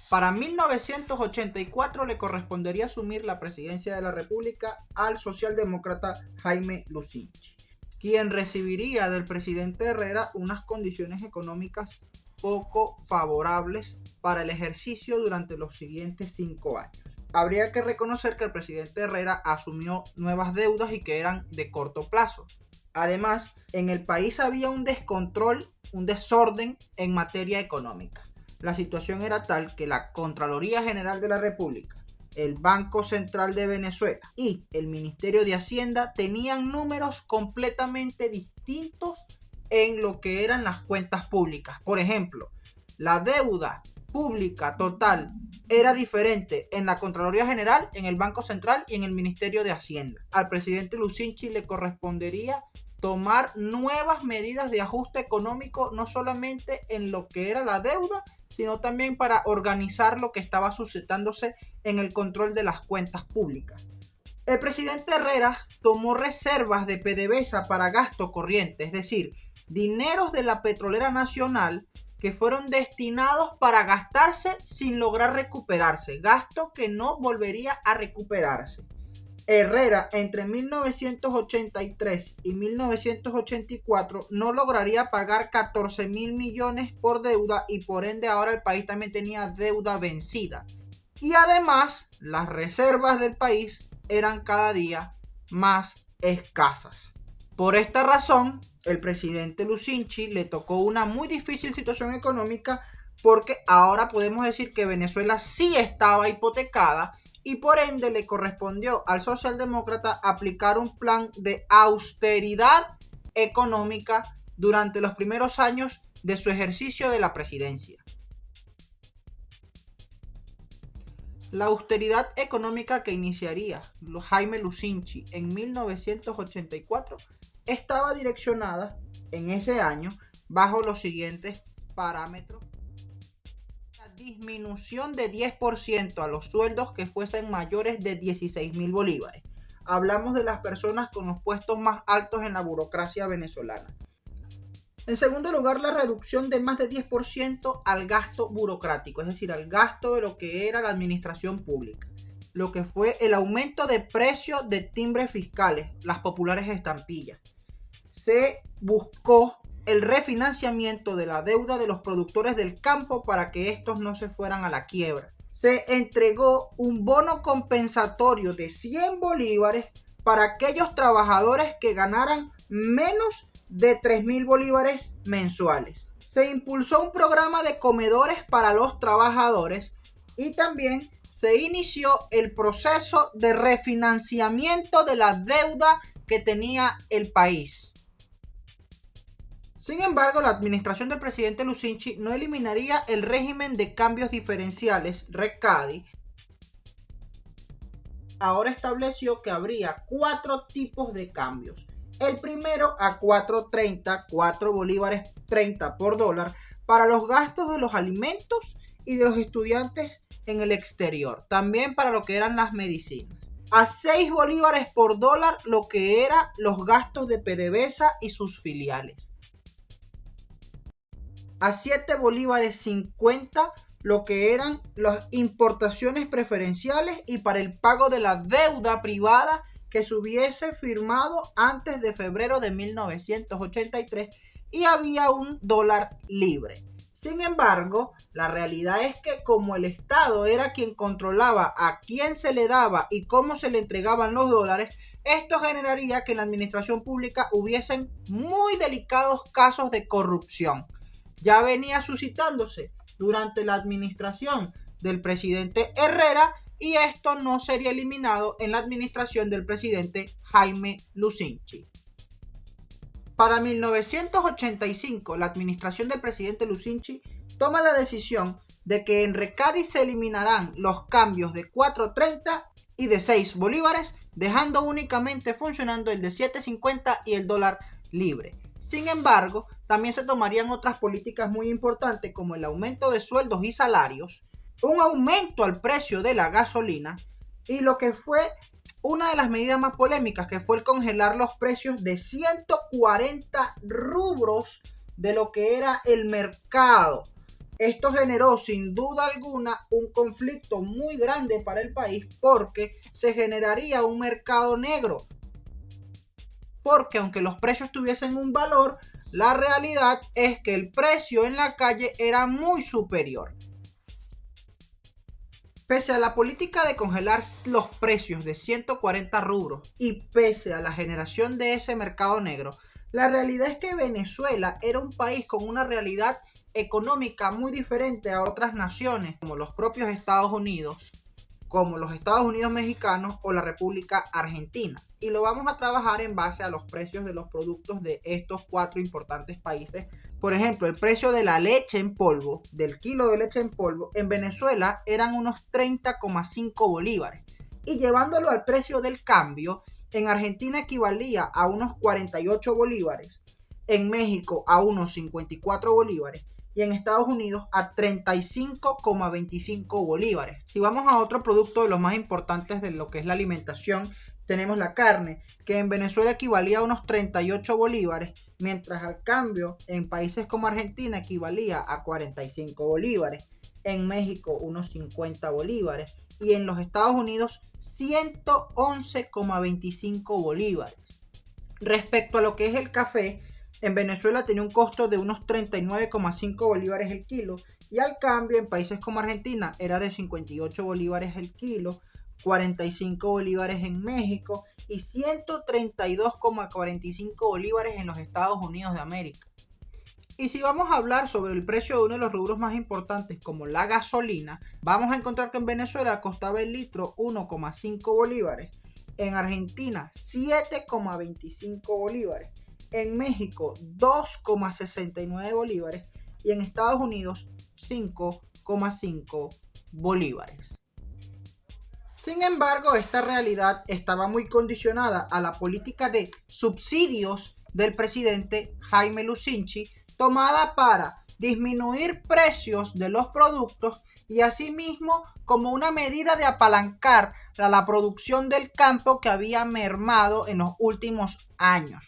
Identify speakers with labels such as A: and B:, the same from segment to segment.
A: Para 1984 le correspondería asumir la presidencia de la República al socialdemócrata Jaime Lucinchi, quien recibiría del presidente Herrera unas condiciones económicas poco favorables para el ejercicio durante los siguientes 5 años. Habría que reconocer que el presidente Herrera asumió nuevas deudas y que eran de corto plazo. Además, en el país había un descontrol, un desorden en materia económica. La situación era tal que la Contraloría General de la República, el Banco Central de Venezuela y el Ministerio de Hacienda tenían números completamente distintos en lo que eran las cuentas públicas. Por ejemplo, la deuda pública total era diferente en la Contraloría General, en el Banco Central y en el Ministerio de Hacienda. Al presidente Lucinchi le correspondería tomar nuevas medidas de ajuste económico, no solamente en lo que era la deuda, sino también para organizar lo que estaba suscitándose en el control de las cuentas públicas. El presidente Herrera tomó reservas de PDVSA para gasto corriente, es decir, dineros de la Petrolera Nacional que fueron destinados para gastarse sin lograr recuperarse, gasto que no volvería a recuperarse. Herrera entre 1983 y 1984 no lograría pagar 14.000 millones por deuda y por ende ahora el país también tenía deuda vencida. Y además las reservas del país eran cada día más escasas. Por esta razón, el presidente Lucinchi le tocó una muy difícil situación económica porque ahora podemos decir que Venezuela sí estaba hipotecada y por ende le correspondió al socialdemócrata aplicar un plan de austeridad económica durante los primeros años de su ejercicio de la presidencia. La austeridad económica que iniciaría Jaime Lucinchi en 1984 estaba direccionada en ese año bajo los siguientes parámetros. La disminución de 10% a los sueldos que fuesen mayores de 16.000 bolívares. Hablamos de las personas con los puestos más altos en la burocracia venezolana. En segundo lugar, la reducción de más de 10% al gasto burocrático, es decir, al gasto de lo que era la administración pública. Lo que fue el aumento de precios de timbres fiscales, las populares estampillas. Se buscó el refinanciamiento de la deuda de los productores del campo para que estos no se fueran a la quiebra. Se entregó un bono compensatorio de 100 bolívares para aquellos trabajadores que ganaran menos de 3.000 bolívares mensuales. Se impulsó un programa de comedores para los trabajadores y también se inició el proceso de refinanciamiento de la deuda que tenía el país. Sin embargo, la administración del presidente Lucinchi no eliminaría el régimen de cambios diferenciales, RECADI. Ahora estableció que habría 4 tipos de cambios. El primero a 4.30, 4 bolívares 30 por dólar, para los gastos de los alimentos y de los estudiantes en el exterior. También para lo que eran las medicinas. A 6 bolívares por dólar lo que eran los gastos de PDVSA y sus filiales. A 7 bolívares 50 lo que eran las importaciones preferenciales y para el pago de la deuda privada que se hubiese firmado antes de febrero de 1983 y había un dólar libre. Sin embargo, la realidad es que como el Estado era quien controlaba a quién se le daba y cómo se le entregaban los dólares, esto generaría que en la administración pública hubiesen muy delicados casos de corrupción. Ya venía suscitándose durante la administración del presidente Herrera y esto no sería eliminado en la administración del presidente Jaime Lucinchi. Para 1985, la administración del presidente Lucinchi toma la decisión de que en RECADI se eliminarán los cambios de 4.30 y de 6 bolívares, dejando únicamente funcionando el de 7.50 y el dólar libre. Sin embargo, también se tomarían otras políticas muy importantes como el aumento de sueldos y salarios, un aumento al precio de la gasolina y lo que fue una de las medidas más polémicas, que fue el congelar los precios de 140 rubros de lo que era el mercado Esto generó sin duda alguna un conflicto muy grande para el país porque se generaría un mercado negro. Porque aunque los precios tuviesen un valor, la realidad es que el precio en la calle era muy superior. Pese a la política de congelar los precios de 140 rubros y pese a la generación de ese mercado negro, la realidad es que Venezuela era un país con una realidad económica muy diferente a otras naciones, como los propios Estados Unidos, como los Estados Unidos mexicanos o la República Argentina. Y lo vamos a trabajar en base a los precios de los productos de estos 4 importantes países. Por ejemplo, el precio de la leche en polvo, del kilo de leche en polvo, en Venezuela eran unos 30,5 bolívares. Y llevándolo al precio del cambio, en Argentina equivalía a unos 48 bolívares, en México a unos 54 bolívares y en Estados Unidos a 35,25 bolívares. Si vamos a otro producto de los más importantes de lo que es la alimentación, tenemos la carne, que en Venezuela equivalía a unos 38 bolívares, mientras al cambio en países como Argentina equivalía a 45 bolívares, en México unos 50 bolívares y en los Estados Unidos 111,25 bolívares. Respecto a lo que es el café, en Venezuela tenía un costo de unos 39,5 bolívares el kilo y al cambio en países como Argentina era de 58 bolívares el kilo, 45 bolívares en México y 132,45 bolívares en los Estados Unidos de América. Y si vamos a hablar sobre el precio de uno de los rubros más importantes como la gasolina, vamos a encontrar que en Venezuela costaba el litro 1,5 bolívares, en Argentina 7,25 bolívares, en México 2,69 bolívares y en Estados Unidos 5,5 bolívares. Sin embargo, esta realidad estaba muy condicionada a la política de subsidios del presidente Jaime Lucinchi, tomada para disminuir precios de los productos y asimismo como una medida de apalancar la producción del campo que había mermado en los últimos años.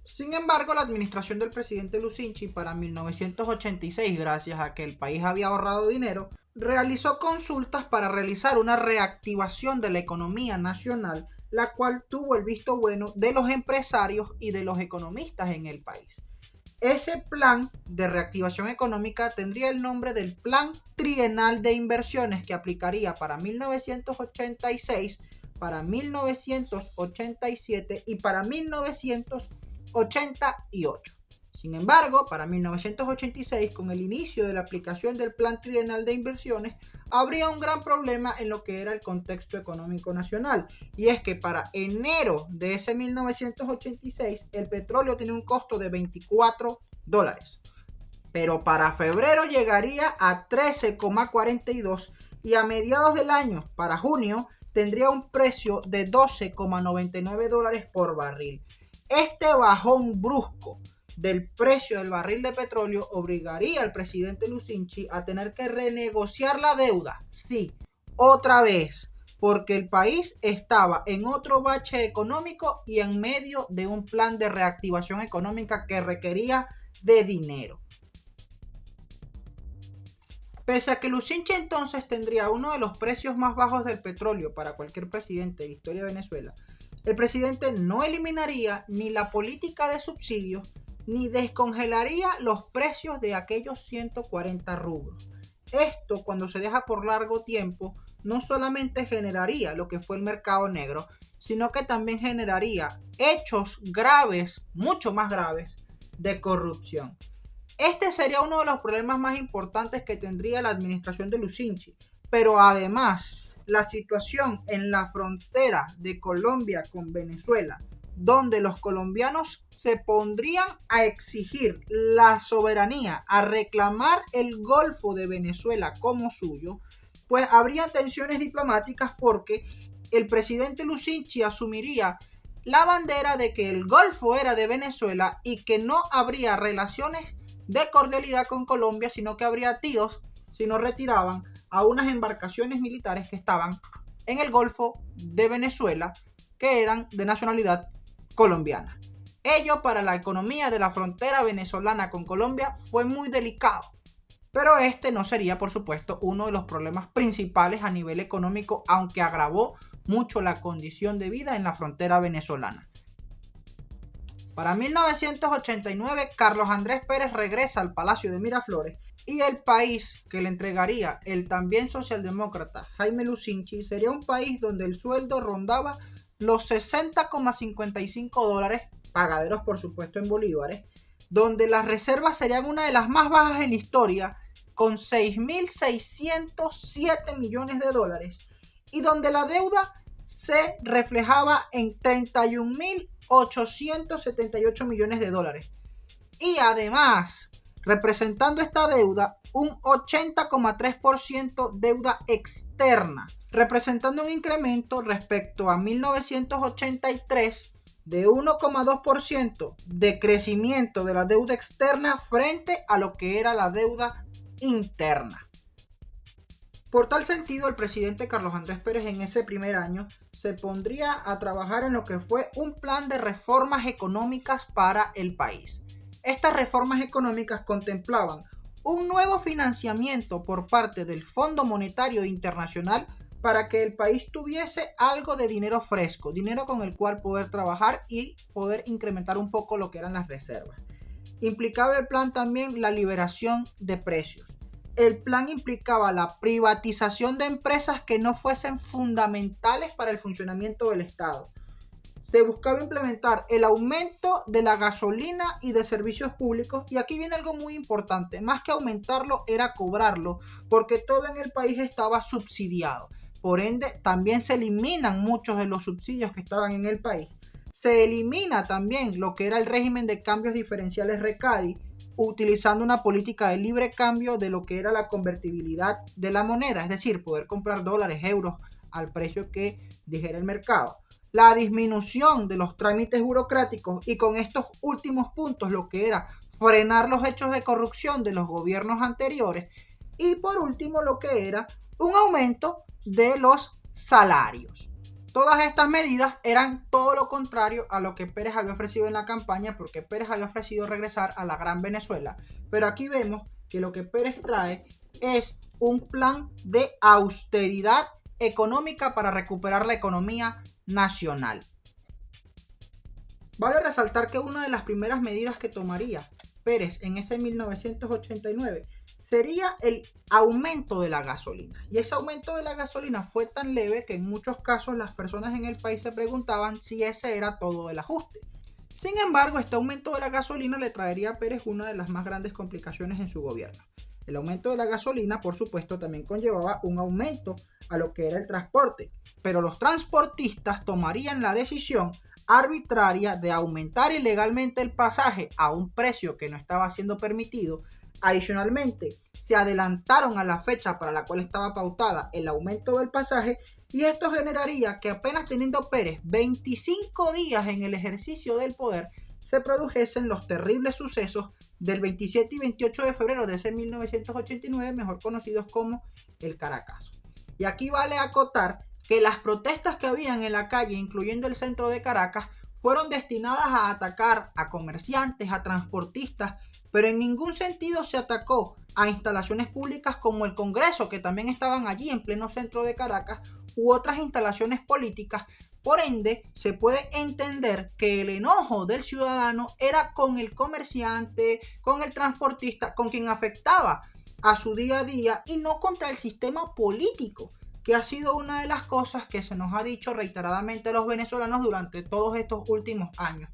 A: Sin embargo, la administración del presidente Lucinchi para 1986, gracias a que el país había ahorrado dinero, realizó consultas para realizar una reactivación de la economía nacional, la cual tuvo el visto bueno de los empresarios y de los economistas en el país. Ese plan de reactivación económica tendría el nombre del Plan Trienal de Inversiones que aplicaría para 1986, para 1987 y para 1988. Sin embargo, para 1986, con el inicio de la aplicación del Plan Trienal de Inversiones, habría un gran problema en lo que era el contexto económico nacional. Y es que para enero de ese 1986, el petróleo tiene un costo de $24. Pero para febrero llegaría a 13,42 y a mediados del año, para junio, tendría un precio de $12,99 por barril. Este bajón brusco del precio del barril de petróleo obligaría al presidente Lucinchi a tener que renegociar la deuda, sí, otra vez, porque el país estaba en otro bache económico y en medio de un plan de reactivación económica que requería de dinero. Pese a que Lucinchi entonces tendría uno de los precios más bajos del petróleo para cualquier presidente de la historia de Venezuela, el presidente no eliminaría ni la política de subsidios ni descongelaría los precios de aquellos 140 rubros. Esto, cuando se deja por largo tiempo, no solamente generaría lo que fue el mercado negro, sino que también generaría hechos graves, mucho más graves, de corrupción. Este sería uno de los problemas más importantes que tendría la administración de Lucinchi, pero además la situación en la frontera de Colombia con Venezuela, donde los colombianos se pondrían a exigir la soberanía, a reclamar el Golfo de Venezuela como suyo, pues habría tensiones diplomáticas porque el presidente Lucinchi asumiría la bandera de que el Golfo era de Venezuela y que no habría relaciones de cordialidad con Colombia, sino que habría tiros si no retiraban a unas embarcaciones militares que estaban en el Golfo de Venezuela, que eran de nacionalidad colombiana. Ello para la economía de la frontera venezolana con Colombia fue muy delicado. Pero este no sería, por supuesto, uno de los problemas principales a nivel económico, aunque agravó mucho la condición de vida en la frontera venezolana. Para 1989, Carlos Andrés Pérez regresa al Palacio de Miraflores y el país que le entregaría el también socialdemócrata Jaime Lucinchi sería un país donde el sueldo rondaba los $60,55, pagaderos por supuesto en bolívares, donde las reservas serían una de las más bajas en la historia, con 6.607 millones de dólares, y donde la deuda se reflejaba en 31.878 millones de dólares. Y además, representando esta deuda, un 80,3% deuda externa, representando un incremento respecto a 1983 de 1,2% de crecimiento de la deuda externa frente a lo que era la deuda interna. Por tal sentido, el presidente Carlos Andrés Pérez en ese primer año se pondría a trabajar en lo que fue un plan de reformas económicas para el país. Estas reformas económicas contemplaban un nuevo financiamiento por parte del Fondo Monetario Internacional para que el país tuviese algo de dinero fresco, dinero con el cual poder trabajar y poder incrementar un poco lo que eran las reservas. Implicaba el plan también la liberación de precios. El plan implicaba la privatización de empresas que no fuesen fundamentales para el funcionamiento del Estado. Se buscaba implementar el aumento de la gasolina y de servicios públicos, y aquí viene algo muy importante, más que aumentarlo era cobrarlo, porque todo en el país estaba subsidiado. Por ende, también se eliminan muchos de los subsidios que estaban en el país. Se elimina también lo que era el régimen de cambios diferenciales RECADI, utilizando una política de libre cambio de lo que era la convertibilidad de la moneda, es decir, poder comprar dólares, euros al precio que dijera el mercado. La disminución de los trámites burocráticos y con estos últimos puntos lo que era frenar los hechos de corrupción de los gobiernos anteriores y por último lo que era un aumento de los salarios. Todas estas medidas eran todo lo contrario a lo que Pérez había ofrecido en la campaña, porque Pérez había ofrecido regresar a la Gran Venezuela, pero aquí vemos que lo que Pérez trae es un plan de austeridad económica para recuperar la economía nacional. Vale resaltar que una de las primeras medidas que tomaría Pérez en ese 1989 sería el aumento de la gasolina. Y ese aumento de la gasolina fue tan leve que en muchos casos las personas en el país se preguntaban si ese era todo el ajuste. Sin embargo, este aumento de la gasolina le traería a Pérez una de las más grandes complicaciones en su gobierno. El aumento de la gasolina, por supuesto, también conllevaba un aumento a lo que era el transporte, pero los transportistas tomarían la decisión arbitraria de aumentar ilegalmente el pasaje a un precio que no estaba siendo permitido. Adicionalmente, se adelantaron a la fecha para la cual estaba pautada el aumento del pasaje, y esto generaría que apenas teniendo Pérez 25 días en el ejercicio del poder, se produjesen los terribles sucesos del 27 y 28 de febrero de ese 1989, mejor conocidos como el Caracazo. Y aquí vale acotar que las protestas que habían en la calle, incluyendo el centro de Caracas, fueron destinadas a atacar a comerciantes, a transportistas, pero en ningún sentido se atacó a instalaciones públicas como el Congreso, que también estaban allí en pleno centro de Caracas, u otras instalaciones políticas. Por ende, se puede entender que el enojo del ciudadano era con el comerciante, con el transportista, con quien afectaba a su día a día, y no contra el sistema político, que ha sido una de las cosas que se nos ha dicho reiteradamente a los venezolanos durante todos estos últimos años,